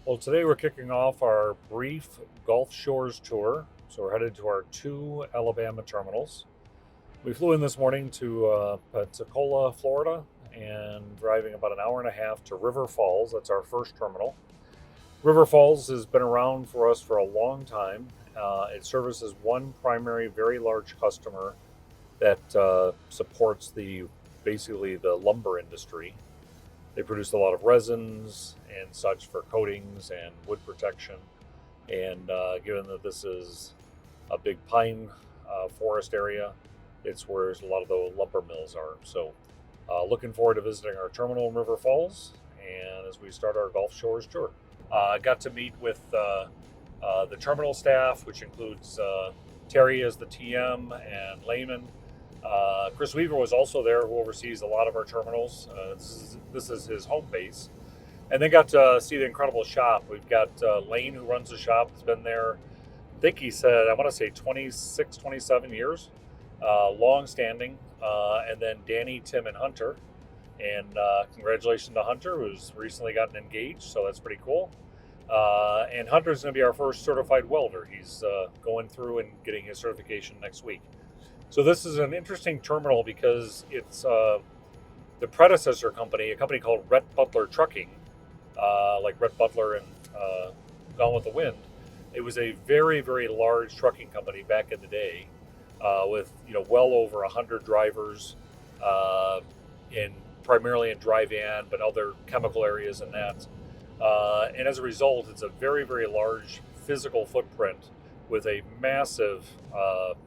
Well, today we're kicking off our brief Gulf Shores tour. So we're headed to our two Alabama terminals. We flew in this morning to Pensacola, Florida, and driving about an hour and a half to River Falls. That's our first terminal. River Falls has been around for us for a long time. It services one primary, very large customer that supports basically the lumber industry. They produce a lot of resins and such for coatings and wood protection. And given that this is a big pine forest area, it's where a lot of the lumber mills are. So, looking forward to visiting our terminal in River Falls and as we start our Gulf Shores tour. I got to meet with the terminal staff, which includes Terry as the TM and Layman. Chris Weaver was also there, who oversees a lot of our terminals. This is his home base. And then got to see the incredible shop. We've got Lane, who runs the shop, has been there, I think he said, I want to say 26, 27 years, long standing. And then Danny, Tim, and Hunter. And congratulations to Hunter, who's recently gotten engaged, so that's pretty cool. And Hunter's going to be our first certified welder. He's going through and getting his certification next week. So this is an interesting terminal because it's the predecessor company, a company called Rhett Butler Trucking, like Rhett Butler and Gone with the Wind. It was a very, very large trucking company back in the day, with well over 100 drivers, in primarily in dry van, but other chemical areas and that. And as a result, it's a very, very large physical footprint with a massive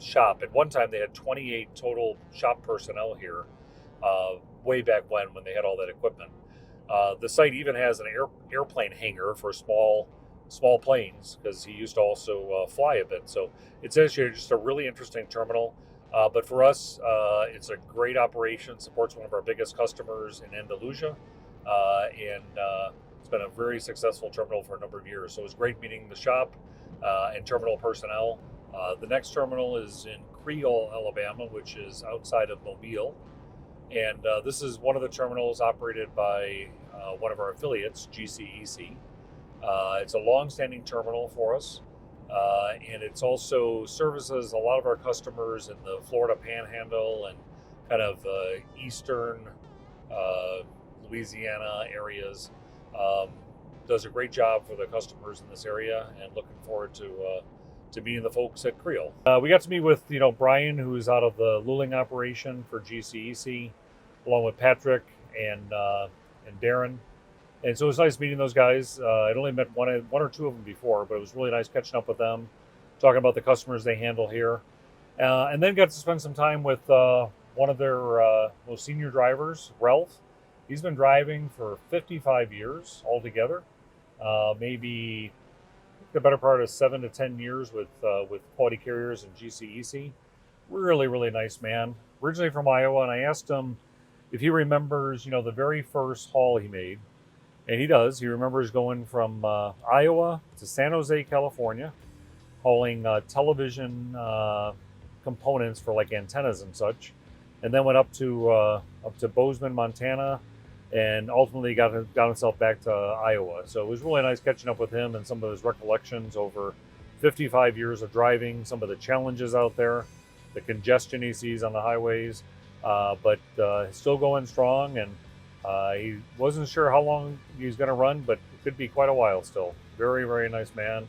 shop. At one time, they had 28 total shop personnel here, way back when they had all that equipment. The site even has an airplane hangar for small planes because he used to also fly a bit. So it's actually just a really interesting terminal. But for us, it's a great operation, supports one of our biggest customers in Andalusia, and it's been a very successful terminal for a number of years. So it was great meeting the shop and terminal personnel. The next terminal is in Creola, Alabama, which is outside of Mobile. And this is one of the terminals operated by one of our affiliates, GCEC. It's a long-standing terminal for us, and it's also services a lot of our customers in the Florida Panhandle and kind of eastern Louisiana areas. Does a great job for the customers in this area, and looking forward to meeting the folks at Creole. We got to meet with Brian, who's out of the luling operation for GCEC, along with Patrick and Darren. And so it was nice meeting those guys. I'd only met one or two of them before, but it was really nice catching up with them, talking about the customers they handle here, and then got to spend some time with one of their most senior drivers, Ralph. He's been driving for 55 years altogether, maybe the better part of 7 to 10 years with Quality Carriers and GCEC. Really, really nice man. Originally from Iowa, and I asked him if he remembers, the very first haul he made. And he does. He remembers going from Iowa to San Jose, California, hauling television components for like antennas and such, and then went up to Bozeman, Montana, and ultimately got himself back to Iowa. So it was really nice catching up with him and some of his recollections over 55 years of driving, some of the challenges out there, the congestion he sees on the highways, but still going strong. And he wasn't sure how long he was going to run, but it could be quite a while still. Very, very nice man.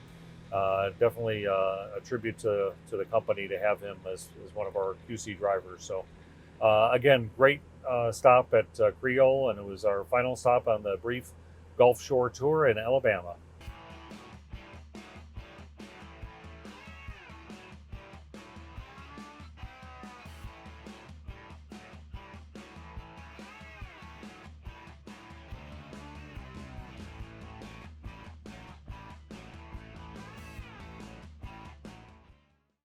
Definitely a tribute to the company to have him as one of our QC drivers. So again, great stop at Creole, and it was our final stop on the brief Gulf Shore tour in Alabama.